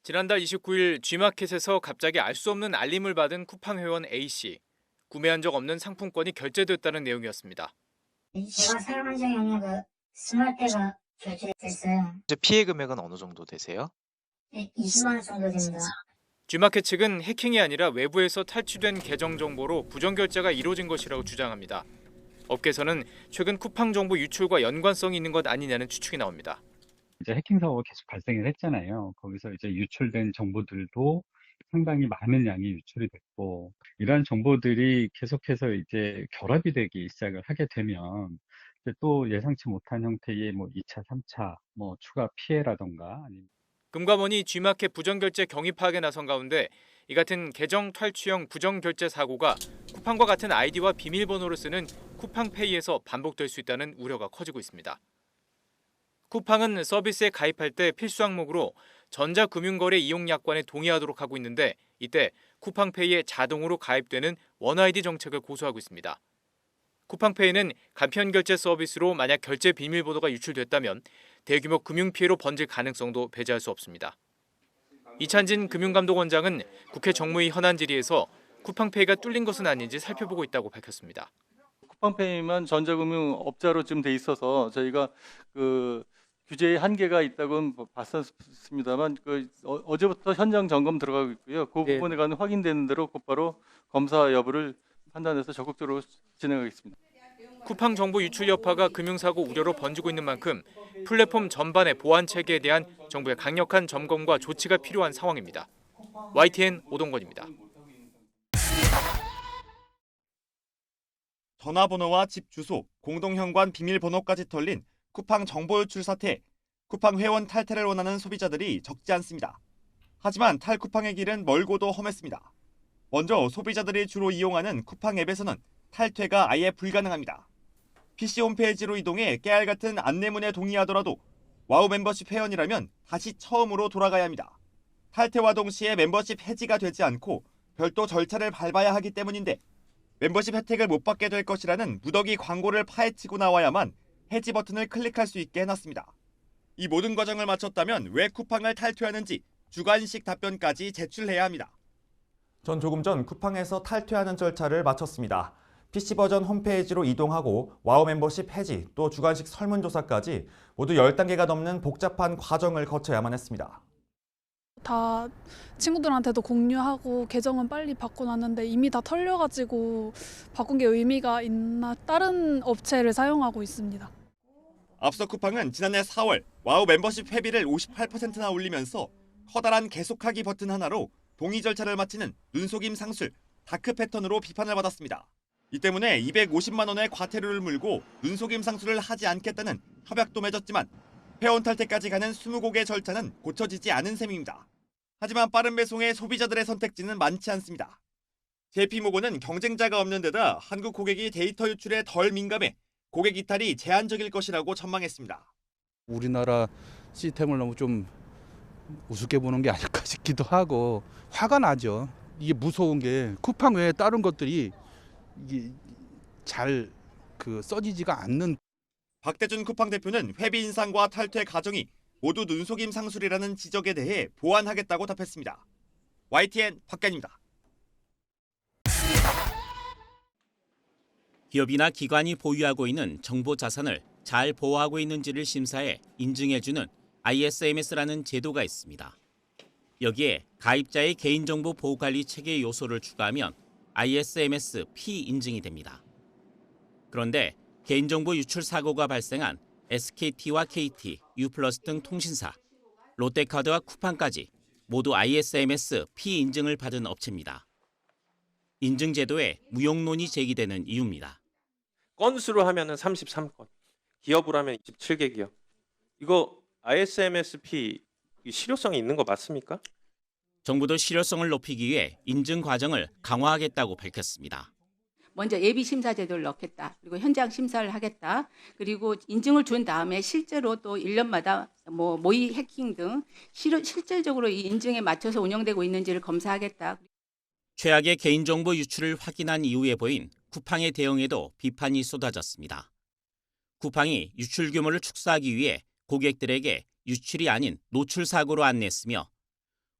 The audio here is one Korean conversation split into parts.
지난달 29일 G마켓에서 갑자기 알 수 없는 알림을 받은 쿠팡 회원 A씨. 구매한 적 없는 상품권이 결제됐다는 내용이었습니다. 제가 사용한 적이 없는 스마트가 결제됐어요. 피해 금액은 어느 정도 되세요? 네, 20만 원 정도 됩니다. G마켓 측은 해킹이 아니라 외부에서 탈취된 계정 정보로 부정 결제가 이루어진 것이라고 주장합니다. 업계에서는 최근 쿠팡 정보 유출과 연관성이 있는 것 아니냐는 추측이 나옵니다. 이제 해킹 사고가 계속 발생을 했잖아요. 거기서 이제 유출된 정보들도 상당히 많은 양이 유출이 됐고, 이러한 정보들이 계속해서 이제 결합이 되기 시작을 하게 되면, 이제 또 예상치 못한 형태의 뭐 2차, 3차, 뭐 추가 피해라던가, 아니면 금감원이 G마켓 부정 결제 경위 파악에 나선 가운데 이 같은 계정 탈취형 부정 결제 사고가 쿠팡과 같은 아이디와 비밀번호를 쓰는 쿠팡페이에서 반복될 수 있다는 우려가 커지고 있습니다. 쿠팡은 서비스에 가입할 때 필수 항목으로 전자금융거래 이용 약관에 동의하도록 하고 있는데 이때 쿠팡페이에 자동으로 가입되는 원아이디 정책을 고수하고 있습니다. 쿠팡페이는 간편 결제 서비스로 만약 결제 비밀번호가 유출됐다면 대규모 금융피해로 번질 가능성도 배제할 수 없습니다. 이찬진 금융감독원장은 국회 정무위 현안 질의에서 쿠팡페이가 뚫린 것은 아닌지 살펴보고 있다고 밝혔습니다. 쿠팡페이만 전자금융 업자로 좀 돼 있어서 저희가 규제의 한계가 있다고는 봤었습니다만 어제부터 현장 점검 들어가고 있고요. 그 부분에 관한 확인되는 대로 곧바로 검사 여부를 판단해서 적극적으로 진행하겠습니다. 쿠팡 정보 유출 여파가 금융사고 우려로 번지고 있는 만큼 플랫폼 전반의 보안 체계에 대한 정부의 강력한 점검과 조치가 필요한 상황입니다. YTN 오동건입니다. 전화번호와 집 주소, 공동현관 비밀번호까지 털린 쿠팡 정보 유출 사태. 쿠팡 회원 탈퇴를 원하는 소비자들이 적지 않습니다. 하지만 탈쿠팡의 길은 멀고도 험했습니다. 먼저 소비자들이 주로 이용하는 쿠팡 앱에서는 탈퇴가 아예 불가능합니다. PC 홈페이지로 이동해 깨알 같은 안내문에 동의하더라도 와우 멤버십 회원이라면 다시 처음으로 돌아가야 합니다. 탈퇴와 동시에 멤버십 해지가 되지 않고 별도 절차를 밟아야 하기 때문인데 멤버십 혜택을 못 받게 될 것이라는 무더기 광고를 파헤치고 나와야만 해지 버튼을 클릭할 수 있게 해놨습니다. 이 모든 과정을 마쳤다면 왜 쿠팡을 탈퇴하는지 주관식 답변까지 제출해야 합니다. 전 조금 전 쿠팡에서 탈퇴하는 절차를 마쳤습니다. PC버전 홈페이지로 이동하고 와우 멤버십 해지, 또 주관식 설문조사까지 모두 10단계가 넘는 복잡한 과정을 거쳐야만 했습니다. 다 친구들한테도 공유하고 계정은 빨리 바꿔놨는데 이미 다 털려가지고 바꾼 게 의미가 있나 다른 업체를 사용하고 있습니다. 앞서 쿠팡은 지난해 4월 와우 멤버십 회비를 58%나 올리면서 커다란 계속하기 버튼 하나로 동의 절차를 마치는 눈속임 상술, 다크 패턴으로 비판을 받았습니다. 이 때문에 250만 원의 과태료를 물고 눈속임 상술을 하지 않겠다는 협약도 맺었지만 회원 탈퇴까지 가는 20곡의 절차는 고쳐지지 않은 셈입니다. 하지만 빠른 배송에 소비자들의 선택지는 많지 않습니다. JP모건은 경쟁자가 없는 데다 한국 고객이 데이터 유출에 덜 민감해 고객 이탈이 제한적일 것이라고 전망했습니다. 우리나라 시스템을 너무 좀 우습게 보는 게 아닐까 싶기도 하고 화가 나죠. 이게 무서운 게 쿠팡 외에 다른 것들이 이게 잘 써지지가 않는. 박대준 쿠팡 대표는 회비 인상과 탈퇴 과정이 모두 눈속임 상술이라는 지적에 대해 보완하겠다고 답했습니다. YTN 박간입니다. 기업이나 기관이 보유하고 있는 정보 자산을 잘 보호하고 있는지를 심사해 인증해주는 ISMS라는 제도가 있습니다. 여기에 가입자의 개인정보 보호관리 체계 요소를 추가하면 ISMS P 인증이 됩니다. 그런데 개인정보 유출 사고가 발생한 SKT와 KT, U+ 등 통신사, 롯데카드와 쿠팡까지 모두 ISMS P 인증을 받은 업체입니다. 인증 제도에 무용론이 제기되는 이유입니다. 건수로 하면은 33건, 기업으로 하면 27개 기업. 이거 ISMS-P 실효성이 있는 거 맞습니까? 정부도 실효성을 높이기 위해 인증 과정을 강화하겠다고 밝혔습니다. 먼저 예비 심사 제도를 넣겠다. 그리고 현장 심사를 하겠다. 그리고 인증을 준 다음에 실제로 또 1년마다 모의 해킹 등 실질적으로 이 인증에 맞춰서 운영되고 있는지를 검사하겠다. 최악의 개인정보 유출을 확인한 이후에 보인 쿠팡의 대응에도 비판이 쏟아졌습니다. 쿠팡이 유출 규모를 축소하기 위해 고객들에게 유출이 아닌 노출 사고로 안내했으며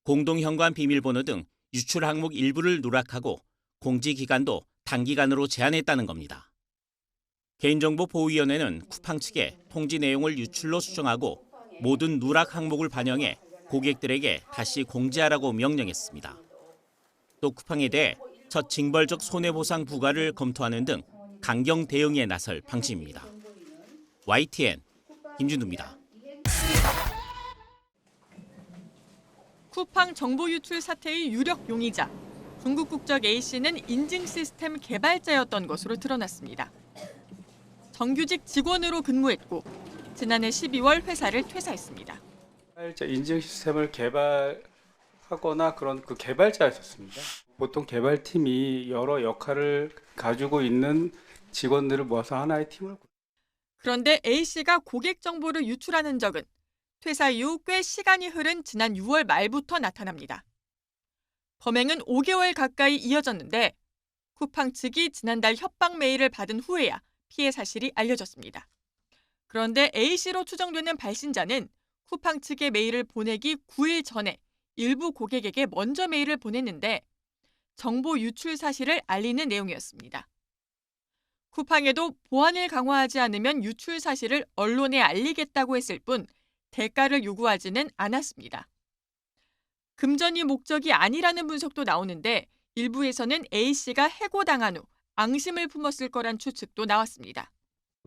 공동현관 비밀번호 등 유출 항목 일부를 누락하고 공지 기간도 단기간으로 제한했다는 겁니다. 개인정보보호위원회는 쿠팡 측에 통지 내용을 유출로 수정하고 모든 누락 항목을 반영해 고객들에게 다시 공지하라고 명령했습니다. 또 쿠팡에 대해 첫 징벌적 손해보상 부과를 검토하는 등 강경 대응에 나설 방침입니다. YTN 김준우입니다. 쿠팡 정보 유출 사태의 유력 용의자, 중국 국적 A씨는 인증 시스템 개발자였던 것으로 드러났습니다. 정규직 직원으로 근무했고 지난해 12월 회사를 퇴사했습니다. 개발자 인증 시스템을 개발하거나 그런 그 개발자였었습니다. 보통 개발팀이 여러 역할을 가지고 있는 직원들을 모아서 하나의 팀을. 그런데 A씨가 고객 정보를 유출하는 적은 퇴사 이후 꽤 시간이 흐른 지난 6월 말부터 나타납니다. 범행은 5개월 가까이 이어졌는데 쿠팡 측이 지난달 협박 메일을 받은 후에야 피해 사실이 알려졌습니다. 그런데 A씨로 추정되는 발신자는 쿠팡 측에 메일을 보내기 9일 전에 일부 고객에게 먼저 메일을 보냈는데 정보 유출 사실을 알리는 내용이었습니다. 쿠팡에도 보안을 강화하지 않으면 유출 사실을 언론에 알리겠다고 했을 뿐 대가를 요구하지는 않았습니다. 금전이 목적이 아니라는 분석도 나오는데 일부에서는 A씨가 해고당한 후 앙심을 품었을 거란 추측도 나왔습니다.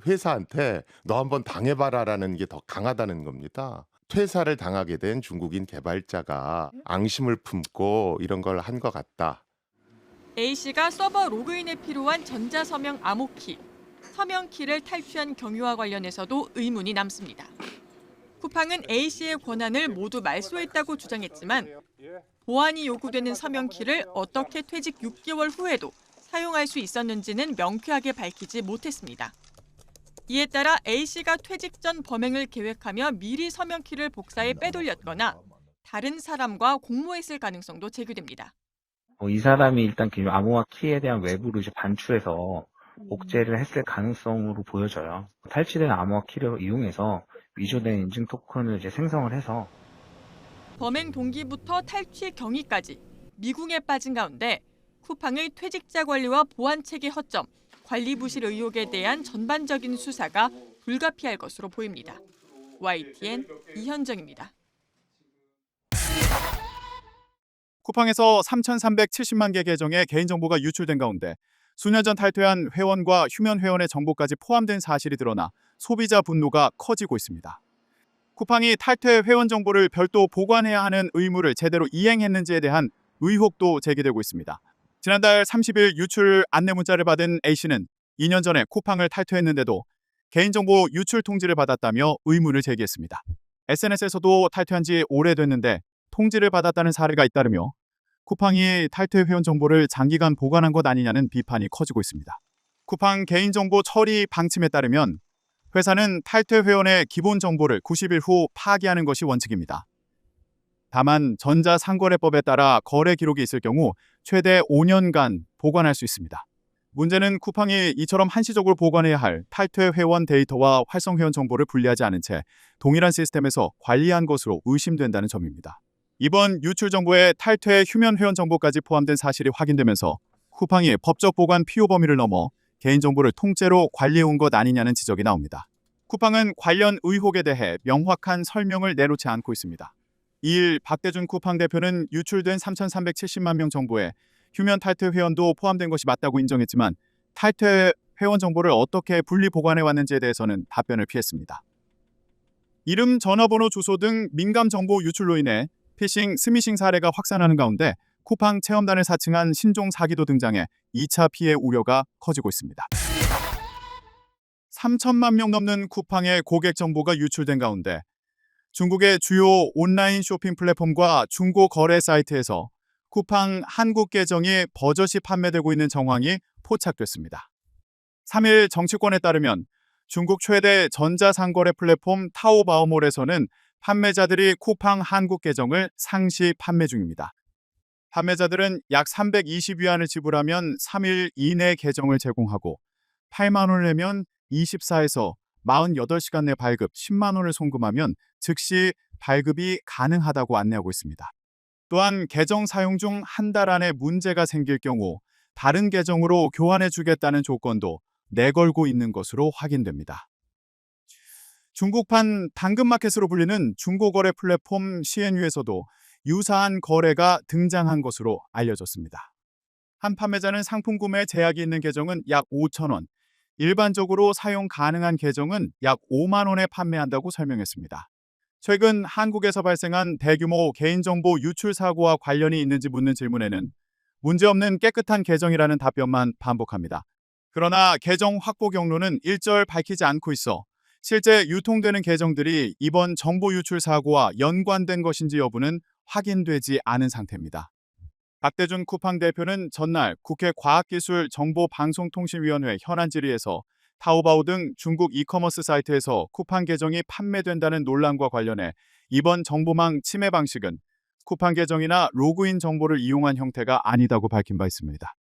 회사한테 너 한번 당해봐라라는 게 더 강하다는 겁니다. 퇴사를 당하게 된 중국인 개발자가 앙심을 품고 이런 걸 한 것 같다. A씨가 서버 로그인에 필요한 전자서명 암호키, 서명키를 탈취한 경위와 관련해서도 의문이 남습니다. 쿠팡은 A씨의 권한을 모두 말소했다고 주장했지만 보안이 요구되는 서명키를 어떻게 퇴직 6개월 후에도 사용할 수 있었는지는 명쾌하게 밝히지 못했습니다. 이에 따라 A씨가 퇴직 전 범행을 계획하며 미리 서명키를 복사해 빼돌렸거나 다른 사람과 공모했을 가능성도 제기됩니다. 이 사람이 일단 암호화 키에 대한 외부로 이제 반출해서 복제를 했을 가능성으로 보여져요. 탈취된 암호화 키를 이용해서 위조된 인증 토큰을 이제 생성을 해서 범행 동기부터 탈취 경위까지 미궁에 빠진 가운데 쿠팡의 퇴직자 관리와 보안 체계 허점, 관리 부실 의혹에 대한 전반적인 수사가 불가피할 것으로 보입니다. YTN 이현정입니다. 쿠팡에서 3,370만 개 계정의 개인정보가 유출된 가운데 수년 전 탈퇴한 회원과 휴면 회원의 정보까지 포함된 사실이 드러나 소비자 분노가 커지고 있습니다. 쿠팡이 탈퇴 회원 정보를 별도 보관해야 하는 의무를 제대로 이행했는지에 대한 의혹도 제기되고 있습니다. 지난달 30일 유출 안내 문자를 받은 A씨는 2년 전에 쿠팡을 탈퇴했는데도 개인정보 유출 통지를 받았다며 의문을 제기했습니다. SNS에서도 탈퇴한 지 오래됐는데 통지를 받았다는 사례가 잇따르며 쿠팡이 탈퇴 회원 정보를 장기간 보관한 것 아니냐는 비판이 커지고 있습니다. 쿠팡 개인정보 처리 방침에 따르면 회사는 탈퇴 회원의 기본 정보를 90일 후 파기하는 것이 원칙입니다. 다만 전자상거래법에 따라 거래 기록이 있을 경우 최대 5년간 보관할 수 있습니다. 문제는 쿠팡이 이처럼 한시적으로 보관해야 할 탈퇴 회원 데이터와 활성 회원 정보를 분리하지 않은 채 동일한 시스템에서 관리한 것으로 의심된다는 점입니다. 이번 유출 정보에 탈퇴 휴면 회원 정보까지 포함된 사실이 확인되면서 쿠팡이 법적 보관 피호 범위를 넘어 개인정보를 통째로 관리해온 것 아니냐는 지적이 나옵니다. 쿠팡은 관련 의혹에 대해 명확한 설명을 내놓지 않고 있습니다. 2일 박대준 쿠팡 대표는 유출된 3,370만 명 정보에 휴면 탈퇴 회원도 포함된 것이 맞다고 인정했지만 탈퇴 회원 정보를 어떻게 분리 보관해왔는지에 대해서는 답변을 피했습니다. 이름, 전화번호, 주소 등 민감 정보 유출로 인해 피싱, 스미싱 사례가 확산하는 가운데 쿠팡 체험단을 사칭한 신종 사기도 등장해 2차 피해 우려가 커지고 있습니다. 3천만 명 넘는 쿠팡의 고객 정보가 유출된 가운데 중국의 주요 온라인 쇼핑 플랫폼과 중고 거래 사이트에서 쿠팡 한국 계정이 버젓이 판매되고 있는 정황이 포착됐습니다. 3일 정치권에 따르면 중국 최대 전자상거래 플랫폼 타오바오몰에서는 판매자들이 쿠팡 한국 계정을 상시 판매 중입니다. 판매자들은 약 320위안을 지불하면 3일 이내 계정을 제공하고 8만 원을 내면 24에서 48시간 내 발급 10만 원을 송금하면 즉시 발급이 가능하다고 안내하고 있습니다. 또한 계정 사용 중 한 달 안에 문제가 생길 경우 다른 계정으로 교환해 주겠다는 조건도 내걸고 있는 것으로 확인됩니다. 중국판 당근마켓으로 불리는 중고거래 플랫폼 CNU에서도 유사한 거래가 등장한 것으로 알려졌습니다. 한 판매자는 상품 구매 제약이 있는 계정은 약 5,000원, 일반적으로 사용 가능한 계정은 약 5만 원에 판매한다고 설명했습니다. 최근 한국에서 발생한 대규모 개인정보 유출 사고와 관련이 있는지 묻는 질문에는 문제없는 깨끗한 계정이라는 답변만 반복합니다. 그러나 계정 확보 경로는 일절 밝히지 않고 있어 실제 유통되는 계정들이 이번 정보 유출 사고와 연관된 것인지 여부는 확인되지 않은 상태입니다. 박대준 쿠팡 대표는 전날 국회 과학기술정보방송통신위원회 현안 질의에서 타오바오 등 중국 이커머스 사이트에서 쿠팡 계정이 판매된다는 논란과 관련해 이번 정보망 침해 방식은 쿠팡 계정이나 로그인 정보를 이용한 형태가 아니다고 밝힌 바 있습니다.